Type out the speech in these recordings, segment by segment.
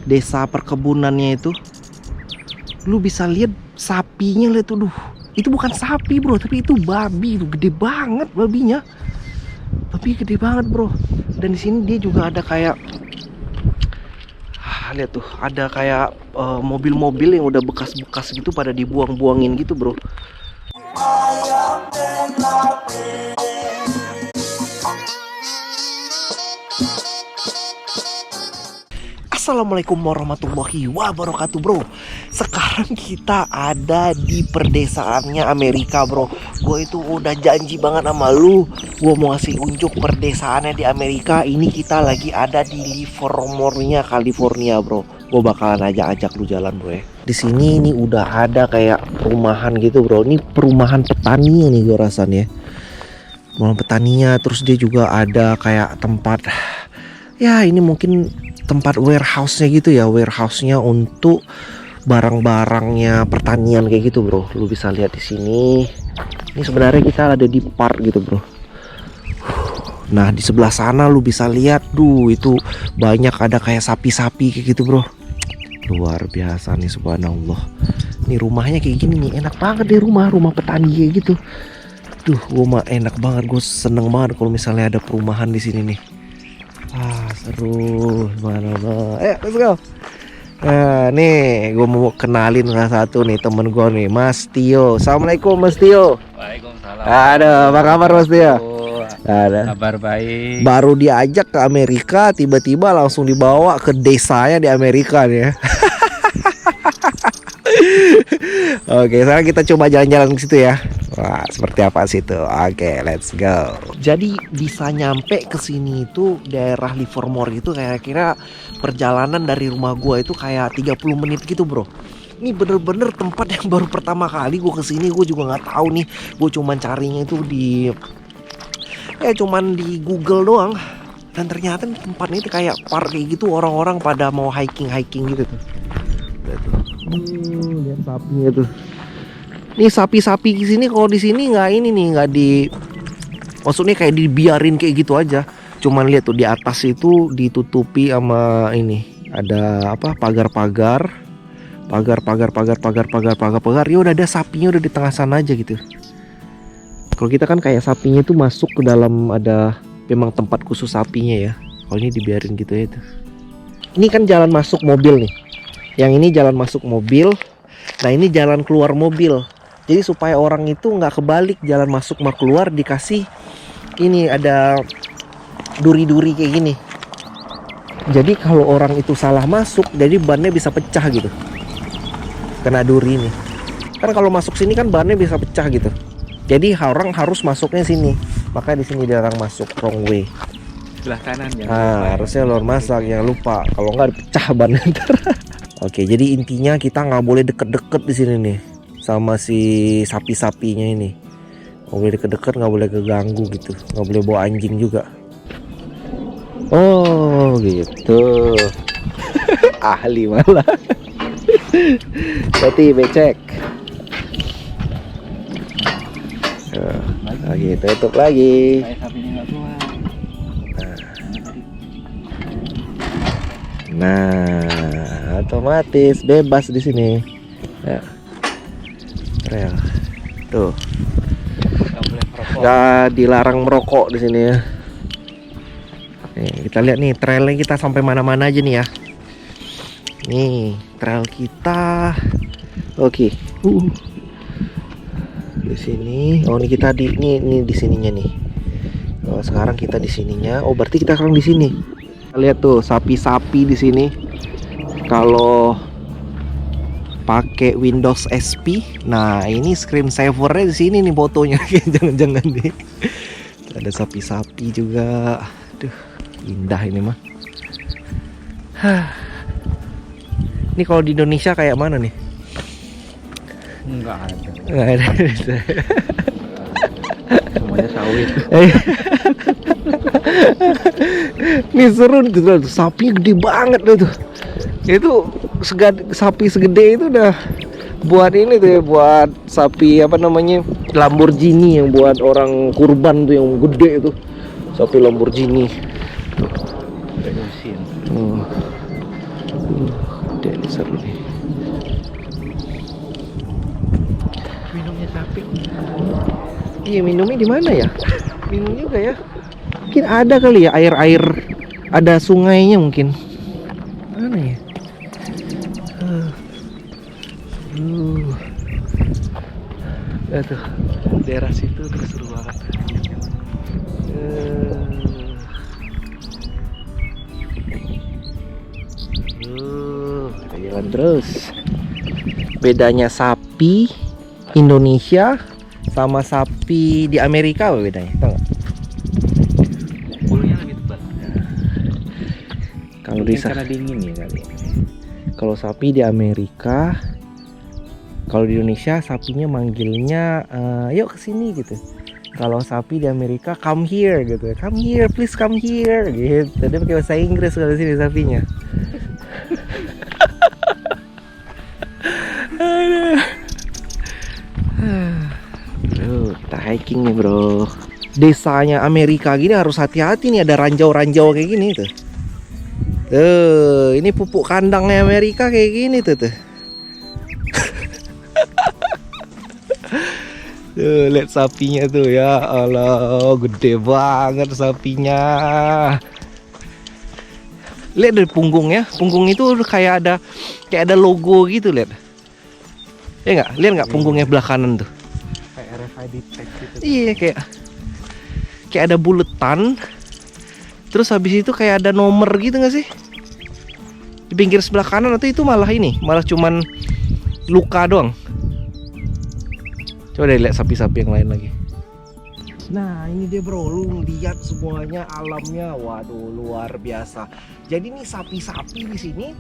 desa perkebunannya itu, lu bisa lihat sapinya, lihat tuh. Duh, itu bukan sapi bro, tapi itu babi. Itu gede banget babinya. Babi gede banget bro. Dan di sini dia juga ada kayak, lihat tuh, ada kayak mobil-mobil yang udah bekas-bekas gitu pada dibuang-buangin gitu bro. Assalamualaikum warahmatullahi wabarakatuh bro. Sekarang kita ada di perdesaannya Amerika bro. Gue itu udah janji banget sama lu, gue mau ngasih unjuk perdesaannya di Amerika. Ini kita lagi ada di Livermore-nya California bro. Gue bakalan ajak lu jalan bro ya. Di sini ini udah ada kayak perumahan gitu bro. Ini perumahan petani nih gue rasanya. Perumahan petaninya, terus dia juga ada kayak tempat, ya ini mungkin tempat warehouse-nya gitu ya, warehouse-nya untuk barang-barangnya pertanian kayak gitu bro. Lu bisa lihat di sini. Ini sebenarnya kita ada di park gitu bro. Nah di sebelah sana lu bisa lihat, itu banyak ada kayak sapi-sapi kayak gitu bro. Luar biasa nih, subhanallah. Ini rumahnya kayak gini nih, enak banget deh rumah petani kayak gitu. Gue mah enak banget, gue seneng banget kalau misalnya ada perumahan di sini nih. Seru, mana. Let's go. Nah, nih gue mau kenalin salah satu nih temen gue nih, Mas Tio. Assalamualaikum Mas Tio. Waalaikumsalam. Aduh, apa kabar Mas Tio? Ada. Kabar baik. Baru diajak ke Amerika, tiba-tiba langsung dibawa ke desanya di Amerika nih ya. Oke, sekarang kita coba jalan-jalan ke situ ya. Wah, seperti apa situ? Oke, let's go. Jadi bisa nyampe ke sini itu daerah Livermore gitu, kira-kira perjalanan dari rumah gua itu kayak 30 menit gitu, bro. Ini bener-bener tempat yang baru pertama kali gua kesini, gua juga nggak tahu nih. Gua cuman carinya itu cuman di Google doang. Dan ternyata tempatnya itu kayak park kayak gitu, orang-orang pada mau hiking gitu tuh. Lihat sapinya tuh. Nih sapi-sapi di sini, kalau di sini maksudnya kayak dibiarin kayak gitu aja. Cuman lihat tuh di atas itu ditutupi sama ini, ada apa, pagar. Ya udah ada sapinya udah di tengah sana aja gitu. Kalau kita kan kayak sapinya tuh masuk ke dalam, ada memang tempat khusus sapinya ya. Kalau ini dibiarin gitu ya tuh. Ini kan jalan masuk mobil nih. Yang ini jalan masuk mobil. Nah ini jalan keluar mobil. Jadi supaya orang itu nggak kebalik, jalan masuk sama keluar dikasih ini, ada duri-duri kayak gini. Jadi kalau orang itu salah masuk, jadi bannya bisa pecah gitu, kena duri ini. Kan kalau masuk sini kan bannya bisa pecah gitu. Jadi orang harus masuknya sini. Makanya di sini dilarang masuk, wrong way. Sebelah kanan ya. Harusnya luar masak, jangan lupa. Kalau nggak pecah bannya ntar. Oke, jadi intinya kita nggak boleh deket-deket di sini nih sama si sapi-sapinya ini. Nggak boleh deket-deket, nggak boleh keganggu gitu, nggak boleh bawa anjing juga. Oh gitu. Ahli malah. Berarti becek. Lagi tutup lagi. Sapinya nggak keluar. Nah, otomatis bebas di sini. Ya. Trail. Tuh. Nggak dilarang merokok di sini ya. Nih, kita lihat nih trailnya kita sampai mana-mana aja nih ya. Nih, trail kita. Oke. Di sini. Oh, ini kita ini di sininya nih. Oh, sekarang kita di sininya. Oh, berarti kita sekarang di sini. Lihat tuh sapi-sapi di sini. Kalau pakai Windows SP, nah ini screensavernya di sini nih fotonya. Jangan-jangan nih. Ada sapi-sapi juga. Aduh, indah ini mah. Ini kalau di Indonesia kayak mana nih? Enggak ada. Nggak ada. Semuanya sawit. Nih seru tuh, sapi gede banget tuh. Itu sapi segede itu udah buat ini tuh ya, buat sapi apa namanya, Lamborghini, yang buat orang kurban tuh yang gede itu, sapi Lamborghini. gede nih, seru nih. Minumnya sapi. Iya, minumnya di mana ya? Minum juga ya. Mungkin ada kali ya air-air, ada sungainya mungkin. Mana ya? Lihat tuh, daerah situ tuh seru banget. Kita jalan terus. Bedanya sapi Indonesia sama sapi di Amerika apa bedanya? Tahu nggak? Bulunya lebih tebal. Kalau di Karena dingin ya kali. Kalau sapi di Amerika, kalau di Indonesia sapinya manggilnya yuk kesini gitu. Kalau sapi di Amerika come here gitu, come here please come here gitu. Dia pakai bahasa Inggris kalau di sini sapinya. Bro, kita hiking nih bro. Desanya Amerika gini harus hati-hati nih, ada ranjau-ranjau kayak gini tuh. Tuh, ini pupuk kandangnya Amerika kayak gini tuh. Tuh, lihat sapinya tuh ya Allah, gede banget sapinya. Lihat dari punggungnya, punggung itu kayak ada logo gitu, lihat. Ya nggak, lihat nggak punggungnya belah kanan tuh. Kayak RFID tag gitu. Iya, kayak ada buletan. Terus habis itu kayak ada nomor gitu nggak sih? Di pinggir sebelah kanan atau itu malah cuman luka doang. Coba deh lihat sapi-sapi yang lain lagi. Nah ini dia bro, lu lihat semuanya alamnya, waduh luar biasa. Jadi nih sapi-sapi di sini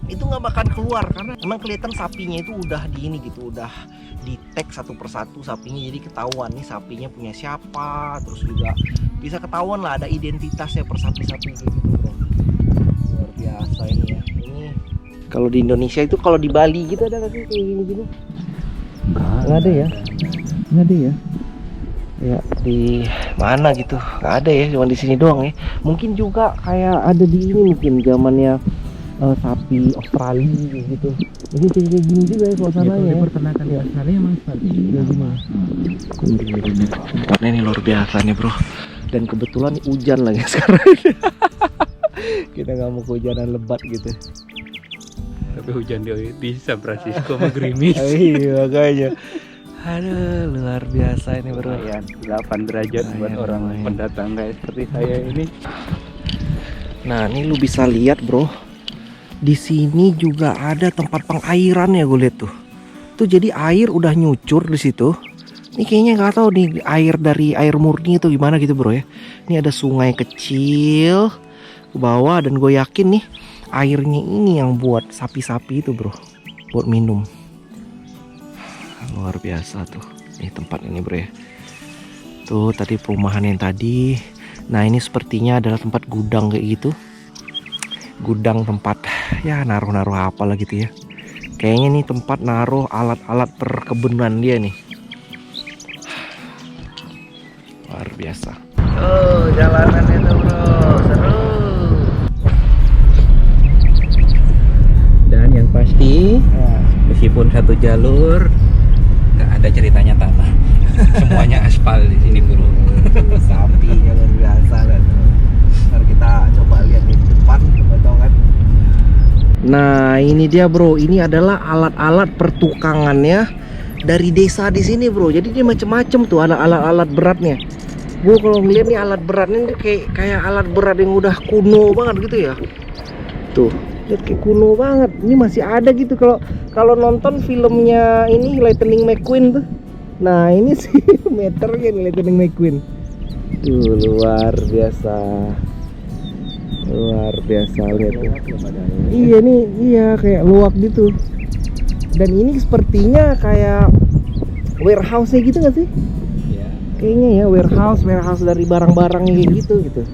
itu nggak makan keluar karena emang kelihatan sapinya itu udah udah di tag satu persatu sapinya, jadi ketahuan nih sapinya punya siapa, terus juga bisa ketahuan lah ada identitasnya per sapi-sapi gitu bro. Luar biasa ini ya. Ini kalau di Indonesia itu, kalau di Bali gitu ada nggak sih kayak gini-gini? Nggak ada ya? Nggak ada ya? Ya di mana gitu? Nggak ada ya, cuma di sini doang ya. Mungkin juga kayak ada di ini mungkin zamannya sapi Australia gitu. Ini kayak gini juga ya suasananya. Di peternakan di Australia emang seperti Ya gimana? Tempatnya ini luar biasa nih bro. Dan kebetulan hujan lagi sekarang. Kita nggak mau kehujanan lebat gitu. Tapi hujan di San Francisco sama gerimis. Iya makanya. Aduh luar biasa ini bro. Ya, 8 derajat buat Lumayan, orang lumayan. pendatang kayak seperti saya ini. Nah ini lu bisa lihat bro. Di sini juga ada tempat pengairan ya, gue lihat tuh. Tuh jadi air udah nyucur di situ. Ini kayaknya nggak tahu nih air dari air murni itu gimana gitu bro ya. Ini ada sungai kecil ke bawah dan gue yakin nih airnya ini yang buat sapi-sapi itu bro, buat minum. Luar biasa tuh. Ini tempat ini bro ya. Tuh tadi perumahan yang tadi. Nah ini sepertinya adalah tempat gudang kayak gitu. Gudang tempat ya naruh-naruh apa lah gitu ya. Kayaknya nih tempat naruh alat-alat perkebunan dia nih. Luar biasa. Oh jalanan itu bro, seru. Dan yang pasti meskipun satu jalur nggak ada ceritanya tanah. Semuanya aspal di sini bro. Sapinya luar biasa lah tuh. Ntar kita coba lihat di depan, coba tahu kan. Nah ini dia bro, ini adalah alat-alat pertukangannya dari desa di sini bro. Jadi dia macam-macam tuh alat-alat beratnya. Gue kalau ngeliat nih alat beratnya ini kayak alat berat yang udah kuno banget gitu ya. Tuh, lihat kayak kuno banget. Ini masih ada gitu kalau nonton filmnya ini Lightning McQueen tuh. Nah ini sih meternya nih Lightning McQueen. Tuh luar biasa. Luar biasa lihat tuh. Iya nih, iya kayak luwak gitu. Dan ini sepertinya kayak warehouse-nya gitu nggak sih? Ya. Kayaknya ya warehouse dari barang-barang kayak gitu. Tuh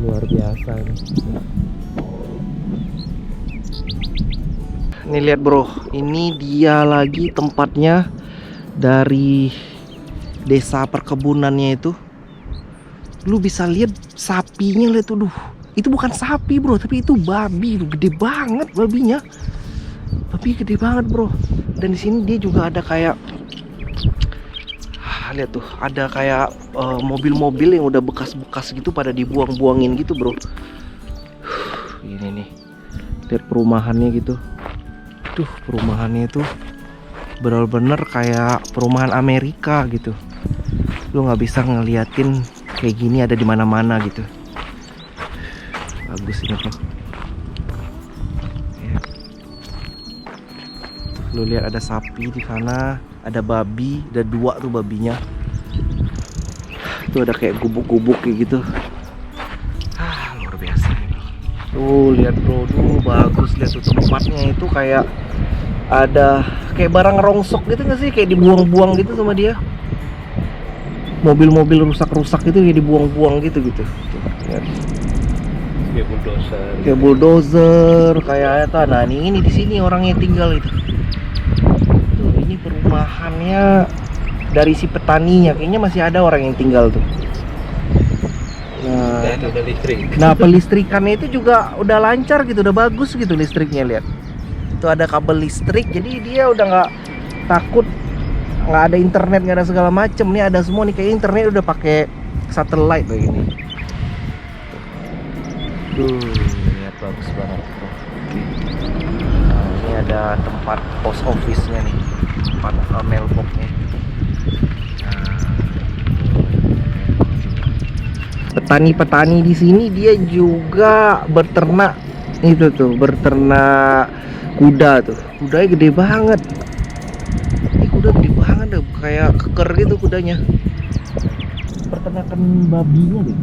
luar biasa nih. Nih lihat bro, ini dia lagi tempatnya dari desa perkebunannya itu. Lu bisa lihat sapinya, lihat tuh, Itu bukan sapi bro, tapi itu babi, itu gede banget babinya. Babi gede banget bro. Dan di sini dia juga ada kayak, lihat tuh, ada kayak mobil-mobil yang udah bekas-bekas gitu pada dibuang-buangin gitu bro. Ini nih, lihat perumahannya gitu. Tuh perumahannya itu benar-benar kayak perumahan Amerika gitu. Lu nggak bisa ngeliatin kayak gini ada di mana-mana gitu. Bagus ini bro. Ya. Tuh, lu lihat ada sapi di sana, ada babi, ada 2 tuh babinya. Tuh ada kayak gubuk-gubuk kayak gitu. Luar biasa nih bro. Tuh lihat bro, tuh bagus, lihat tuh tempatnya itu kayak ada kayak barang rongsok gitu nggak sih, kayak dibuang-buang gitu sama dia. Mobil-mobil rusak-rusak itu kayak dibuang-buang gitu. Tuh, lihat. Kayak bulldozer, kayak itu. Nah ini di sini orangnya tinggal itu. Tuh ini perumahannya dari si petaninya, kayaknya masih ada orang yang tinggal tuh. Nah, Dan udah listrik. nah pelistrikannya itu juga udah lancar gitu, udah bagus gitu listriknya, lihat. Itu ada kabel listrik, jadi dia udah nggak takut nggak ada internet, nggak ada segala macem. Nih ada semua nih, kayak internet udah pakai satelit begini. Tuh lihat bagus banget bro. Nah, ini ada tempat post office-nya nih, tempat mailbox-nya. Petani-petani di sini dia juga berternak itu tuh, berternak kuda tuh. Kudanya gede banget. Ini kuda gede banget tuh, kayak keker gitu kudanya. Peternakan babinya deh.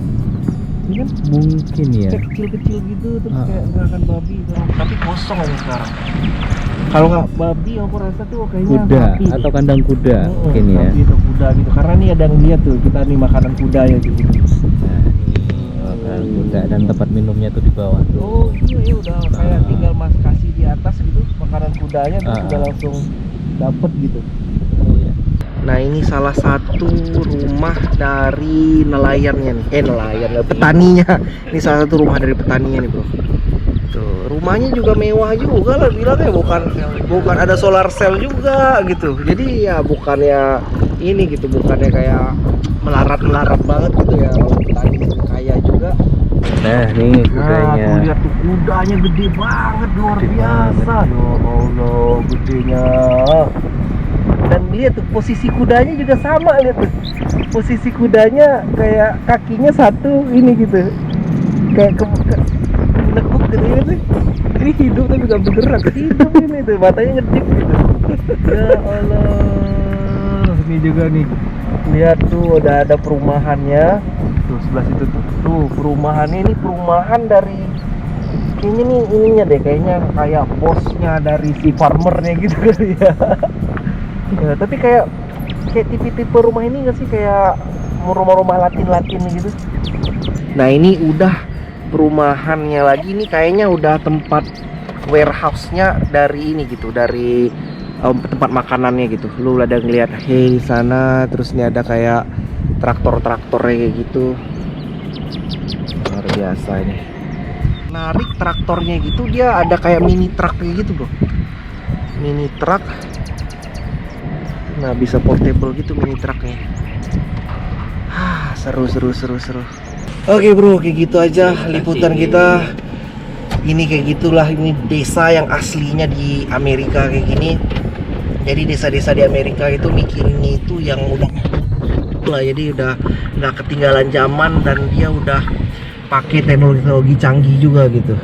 Ini kan Mungkin ya. kayak kecil-kecil gitu, terus kayak gerakan babi. Tapi kosong aja sekarang. Kalau nggak babi aku rasa tuh kayaknya Kuda sapi deh. atau kandang kuda mungkin ya. Sapi atau kuda gitu. Karena nih ada yang lihat tuh, kita nih makanan kuda ya gitu. Nah, ini makanan kuda dan tempat minumnya tuh di bawah. Oh iya, udah kayak tinggal mas kasih di atas gitu makanan kudanya, terus udah langsung dapet gitu. Iya. Nah ini salah satu rumah dari nelayannya nih, nelayan, petaninya. Ini salah satu rumah dari petaninya nih bro. Tuh rumahnya juga mewah juga lah bilangnya, bukan ada solar cell juga gitu. Jadi ya bukannya ini gitu, bukannya kayak melarat banget gitu ya. Orang petani kaya juga. Nah, nih kudanya. Nah, tuh lihat tuh kudanya gede banget, luar Gede biasa. Ya Allah, gedenya. Dan lihat tuh posisi kudanya juga sama, lihat tuh. Posisi kudanya kayak kakinya satu ini gitu. Kayak menekuk gitu ya sih. Ini hidup tapi gak bergerak. Hidup ini tuh, matanya ngedip gitu. Ya Allah. Ini juga nih. Lihat tuh udah ada perumahannya. Tuh sebelah situ tuh. Tuh perumahannya ini perumahan dari kayaknya nih ininya deh, kayaknya kayak bosnya dari si farmernya gitu kali ya. Ya, tapi kayak tipe-tipe rumah ini nggak sih, kayak rumah-rumah Latin gitu. Nah ini udah perumahannya lagi nih, kayaknya udah tempat warehouse-nya dari ini gitu, dari tempat makanannya gitu. Lu ada ngeliat di sana, terus ini ada kayak traktor-traktornya kayak gitu. Luar biasa ini. Narik traktornya gitu, dia ada kayak mini truck kayak gitu bro. Mini truck. Nah bisa portable gitu mini trucknya. Seru. Oke bro, kayak gitu aja liputan kita. Ini kayak gitulah, ini desa yang aslinya di Amerika kayak gini. Jadi desa-desa di Amerika itu mikirinnya itu yang udah lah, jadi udah nggak ketinggalan zaman dan dia udah pakai teknologi canggih juga gitu.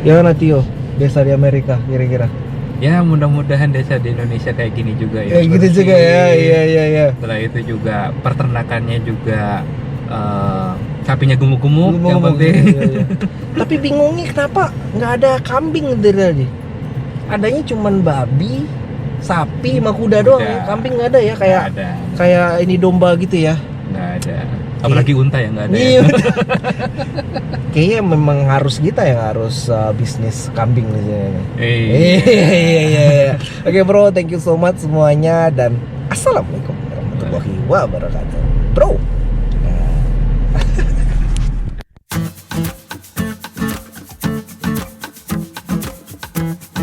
Ya nanti yo desa di Amerika kira-kira. Ya mudah-mudahan desa di Indonesia kayak gini juga ya. Gitu bersih. juga ya, iya. Setelah itu juga peternakannya juga sapinya gemuk-gemuk yang penting. Iya. Tapi bingungnya kenapa nggak ada kambing dari tadi? Adanya cuman babi, sapi, sama kuda doang. Ya. Kambing nggak ada ya, kayak ini domba gitu ya? Nggak ada. Apalagi unta ya nggak ada. Iya. Ya. Kayaknya memang harus kita yang harus bisnis kambing di sini. Iya. Oke bro, thank you so much semuanya dan assalamualaikum warahmatullahi wabarakatuh. Bro. bro.